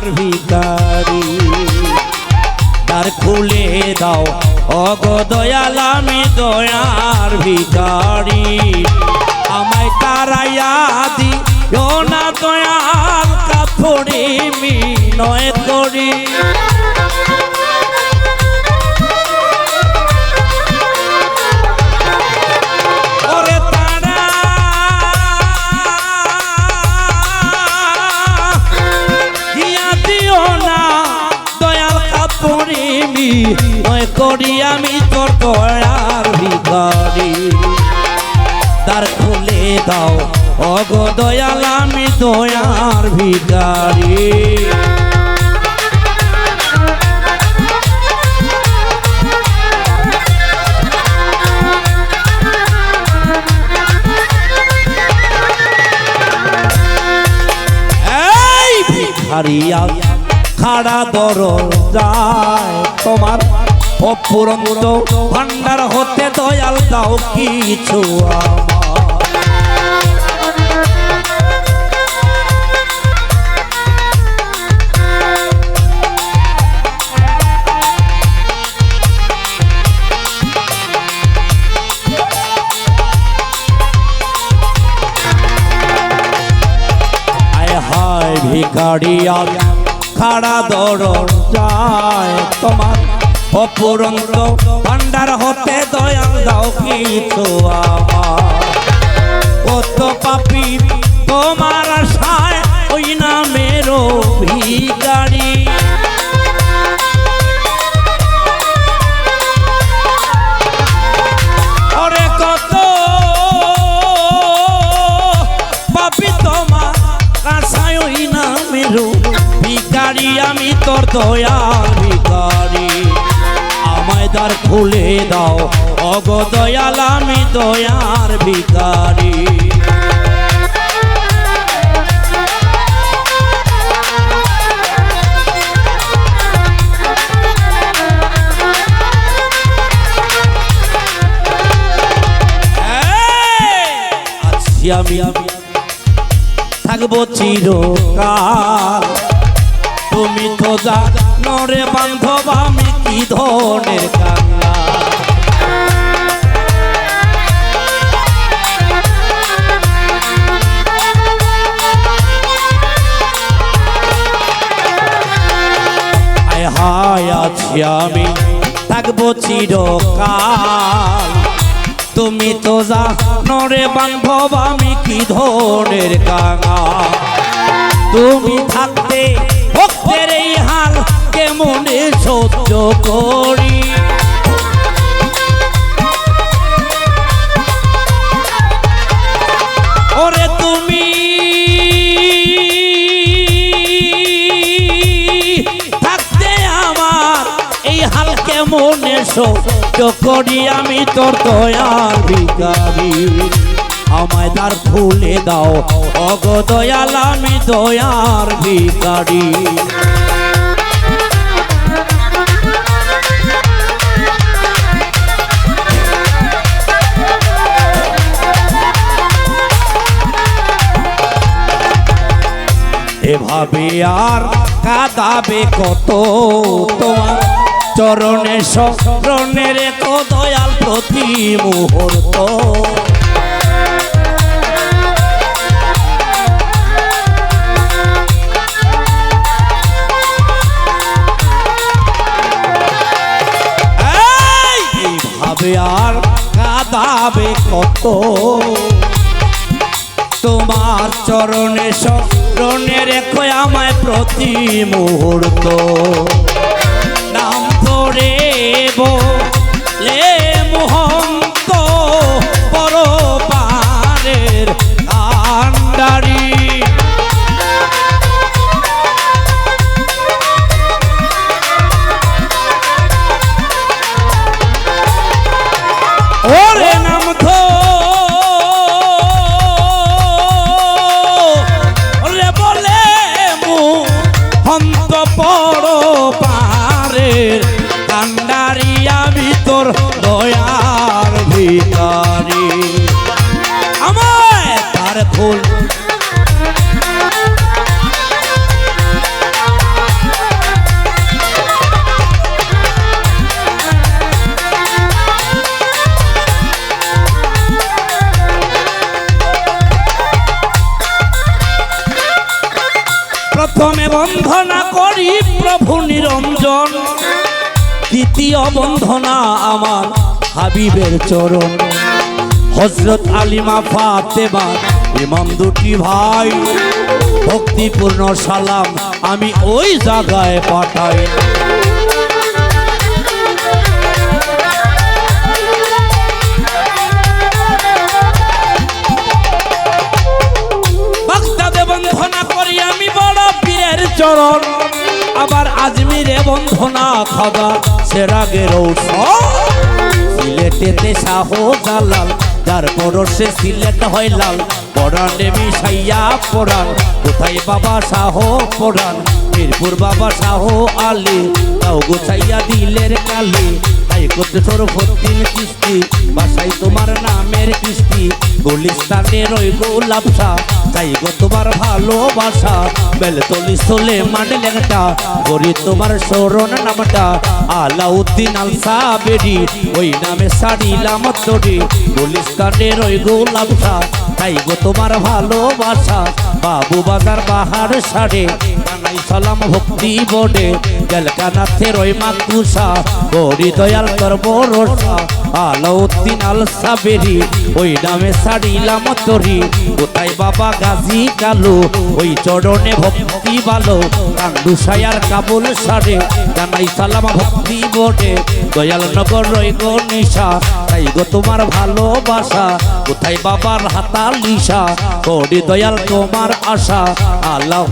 দয়ার ভিখারি দ্বার খুলে দাও ওগো দয়াল আমি দয়ার ভিখারি আমায় তারাইয়া দিও না দয়াল কাপড়ে মিনয় করি করি আমি তোর দয়ার ভিখারি দ্বার খুলে দাও ওগো দয়াল আমি দয়ার ভিখারি এই ভিখারিয়া খাড়া দরজায় তোমার অপুরন্ত ভান্ডার হতে দয়াল দাও কিছু আয় হায় ভিখারিয়া খাড়া দরজায় তোমার অপুরন্ত ভান্ডার হতে দয়াল দাও কিছু আমার কত পাপী তোমার আশায় ওই নামেরও ভিখারি ওরে কত পাপী তোমার আশায় ওই নামেরও ভিখারি আমি তোর দয়ার ভিখারি আমায় দ্বার খুলে দাও ওগো দয়াল আমি দয়ার ভিখারি আছি আমি থাকবো চিরকাল তুমি তো জানো রে বান্ধব আমি কি ধনের কাঙ্গাল আয় হায় আছি আমি থাকবো চিরকাল তুমি তো জানো রে বান্ধব আমি কি ধনের কাঙ্গাল তুমি থাকতে ভক্তের এই হাল কেমনে সহ্য করি ওরে তুমি থাকতে আমার এই হাল কেমনে সহ্য করি আমি তোর দয়ার ভিখারি আমায় দ্বার খুলে দাও ওগো দয়াল আমি দয়ার ভিখারি এভাবে আর কাঁদাবে কত তোমার চরণে শরণে রেখো দয়াল প্রতি মুহূর্ত আর কাঁদাবে কত তোমার চরণে শরণে রেখো আমায় প্রতি মুহূর্ত নাম ধরে বলে মোহন্ত পরপারের কান্ডারি ওরে নাম ধরে বলে মোহন্ত পরপারের প্রথমে বন্ধনা করি প্রভু নিরঞ্জন, দ্বিতীয় বন্ধনা আমার হাবিবের চরণ। হযরত আলিমা ফাতেমা ইমাম দুটি ভাই, ভক্তিপূর্ণ সালাম আমি ওই জায়গায় পাঠাই। বাগদাদে বন্ধনা করি আমি বড় পীরের চরণ, আবার আজমিরে বন্ধনা খাদা সেরাগের ঔষধ। সিলেটেতে শাহজালাল যার পরশে সিলেট হয় লাল, পরাণে মিশাইয়া পরাণ কোথায় বাবা শাহ পরাণ। মিরপুর বাবা শাহ আলী তাও গোছাইয়া দিলের কালি, তাই করতে সরফুদ্দিন কিস্তি বাসাই তোমার নামের কিস্তি। গুলিস্তানের ওই গোলাপশা তাই গো তোমার ভালোবাসা, বেলতলি সোলে মানে লেখটা করি তোমার শরণ নামটা। আলাউদ্দিন আল সাবেরি ওই নামে সারিলাম তরি, গুলিস্তানের ওই গোলাপশা তাই গো তোমার ভালোবাসা। বাবু বাজার বাহার সারে কানাই সালাম ভক্তি বোর্ডে, জলকানাথের ওই মাকুসা গরি দয়াল তোর ভরসা। আলাউদ্দিন আল সাবেরি ওই নামে সারিলাম তরি, কোথায় বাবা গাজী কালু ওই চরণে ভক্তি ভালো। কান্দুসায়ার কাবুল সারে কানাই সালাম ভক্তি বোর্ডে, দয়াল নগর ওই গনিশা তাই গো তোমার ভালোবাসা। কোথায় বাবার হাতালিশা গরি দয়াল তোমার আশা। আল্লাহ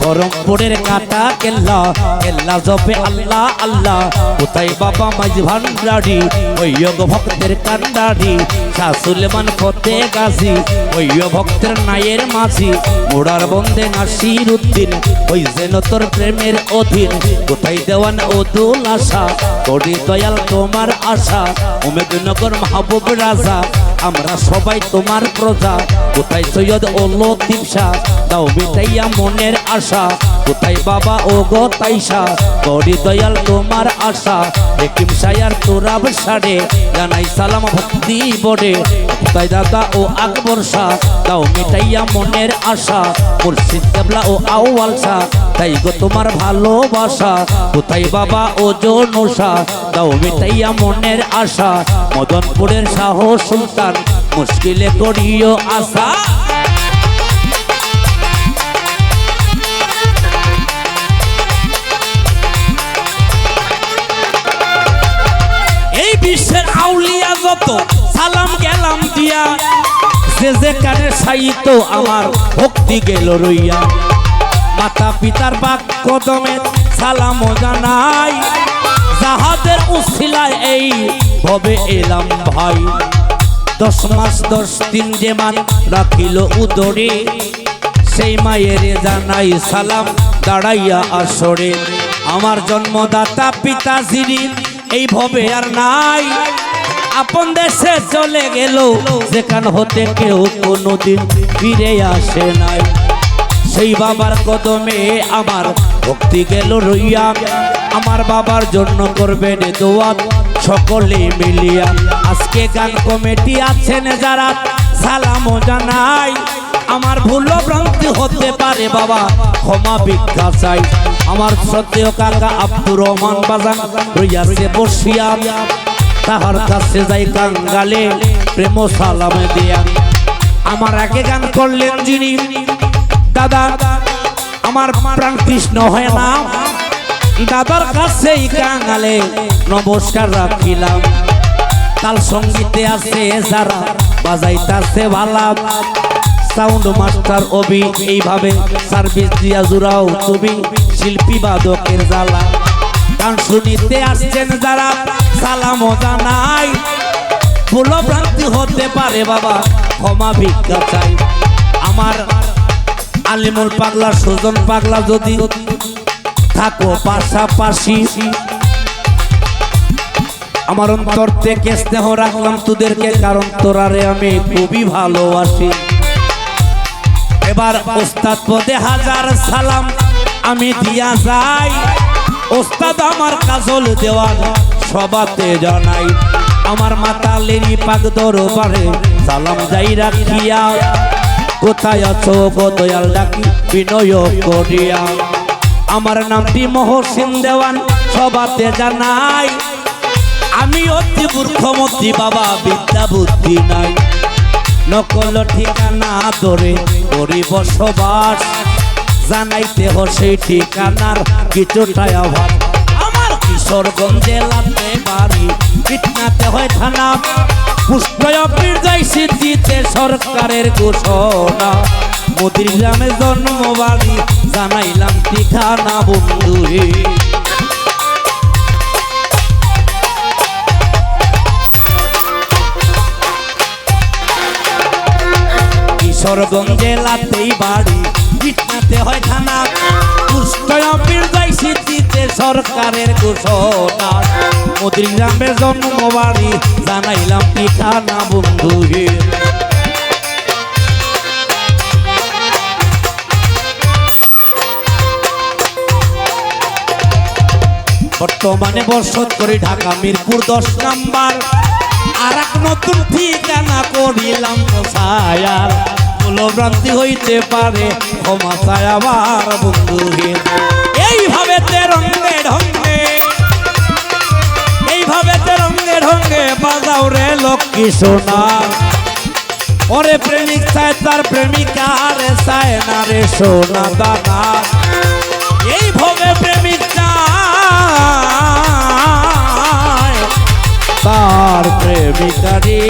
করমপুরের কাটা কেল্লা, কেল্লা জপে আল্লাহ আল্লাহ। কোথায় বাবা মাঝ ভান্ডারি ওই ভক্তের কান্ডারি। শাহ সুলেমান ফতে গাজী ওই ভক্তের নায়ের মাঝি। মোড়ার বন্দে নাসির উদ্দিন ওই যেন তোর প্রেমের অধীন। কোথায় দেওয়ান ওদুল আশা গরি দয়াল তোমার আশা। উমেদনগর মাহবুব রাজা আমরা সবাই তোমার প্রজা। কোথায় সৈয়দ ও লতিফ শাহ দাও মিটাইয়া মনের আশা। কোথায় বাবা ও গো তাইশা গরি দয়াল তোমার আশা। হেকিম সায়ার তোরাব সারে জানাই সালাম ভক্তি বোর্ডে, কোথায় দাদা ও আকবর শাহ দাও মিটাইয়া মনের আশা। মুর্শিদ কেবলা ও আউয়াল শাহ তাই গো তোমার ভালোবাসা। কোথায় বাবা ও জোনসা দাও মিটাইয়া মনের আশা। মদনপুরের শাহ সুলতান মুশকিলে করিও আশা। এই বিশ্বের আউলিয়া যত সালাম গেলাম দিয়া, যে যে কানে সাইত আমার ভক্তি গেল রইয়া। মাতা পিতার বাক কদমে সালাম জানাই, যাহাদের উসিলায় এই ভবে এলাম ভাই। 10 মাস 10 দিন যে মান রাখিল উদরে, সেই মায়ের জানাই সালাম দাঁড়াইয়া আসরে। আমার জন্মদাতা পিতাজিরি এই ভবে আর নাই, আপন দেশে চলে গেল যেখান হতে কেউ কোনোদিন ফিরে আসে নাই। সেই বাবার কদমে আমার ভক্তি গেল রইয়া, আমার বাবার জন্য করবেন দোয়া সকলে মিলিয়া। আজকে গান কমিটি আছেন যারা সালামও জানাই, আমার ভুল ভ্রান্তি হতে পারে বাবা ক্ষমা ভিক্ষা চাই। আমার শ্রদ্ধেয় কাকা আব্দুর রহমান বাজান রইয়াছে বসিয়া, তাহার কাছে যাই কাঙ্গালে প্রেম সালাম দিয়া। আমার আগে গান করলেন যিনি দাদা আমার প্রাণ কৃষ্ণ হয় না, দাদার কাছেই কাঙ্গালে নমস্কার রাখিলাম। তাল সঙ্গীতে আছে যারা বাজাইতাছে ভালা, সাউন্ড মাস্টার অবি এইভাবে সার্ভিস দিয়া জুড়াও তুমি শিল্পী বাদকের জ্বালা। গান শুনিতে আসছেন যারা সালামও জানাই, ভুল ভ্রান্তি হতে পারে বাবা ক্ষমা ভিক্ষা চাই। আমার আলিমুল পাগলা সুজন পাগলা যদি থাকো পাশাপাশি, আমার অন্তর থেকে স্নেহ রাখলাম তোদেরকে, কারণ তোরারে আমি খুবই ভালোবাসি। এবার ওস্তাদ পদে হাজার সালাম আমি দিয়া যাই, ওস্তাদ আমার কাজল দেওয়ান সবাতে জানাই। আমার মাতা লেনি পাক দরবারে সালাম যাই রাখিয়া, কোথায় আছো গো দয়াল ডাকি বিনয় করিয়া। আমার নামটি মহসিন দেওয়ান সবাতে জানাই, আমি অতি মূর্খমতি বাবা বিদ্যা বুদ্ধি নাই। নকল ঠিকানা ধরে করি বসবাস, জানাইতে হ সেই ঠিকানার কিছুটাই অভাব। আমার কিশোরগঞ্জে জেলাতে বাড়ি, পিটনাতে হয় থানা, পুষ্পয়পীর যাই সিদ্ধিতে সরকারের ঘোষণা। মোদির গ্রামে জন্ম বাড়ি, জানাইলাম ঠিকানা বন্ধু হে। কিশোরগঞ্জ জেলাতেই বাড়ি, পিটনাতে হয় থানা, পুষ্পয়পীর যাই সিদ্ধিতে সরকারের ঘোষণা। মোদির গ্রামে জন্ম বাড়ি, জানাইলাম ঠিকানা বন্ধু হে। বর্তমানে বসত করি ঢাকা মিরপুর 10 নাম্বার, আর এক নতুন ঠিকানা করিলাম ছায়ার। ভ্রান্তি হইতে পারে ক্ষমা চাই আমার বন্ধু হে। এইভাবে তে রঙে ঢঙ্গে, এইভাবে তে রঙে ঢঙ্গে বাজাও রে লক্ষ্মী সোনা। ওরে প্রেমিক চায় তার প্রেমিকা রে চায় না রে সোনা দানা। এইভাবে প্রেমিক চায় তার প্রেমিকা রে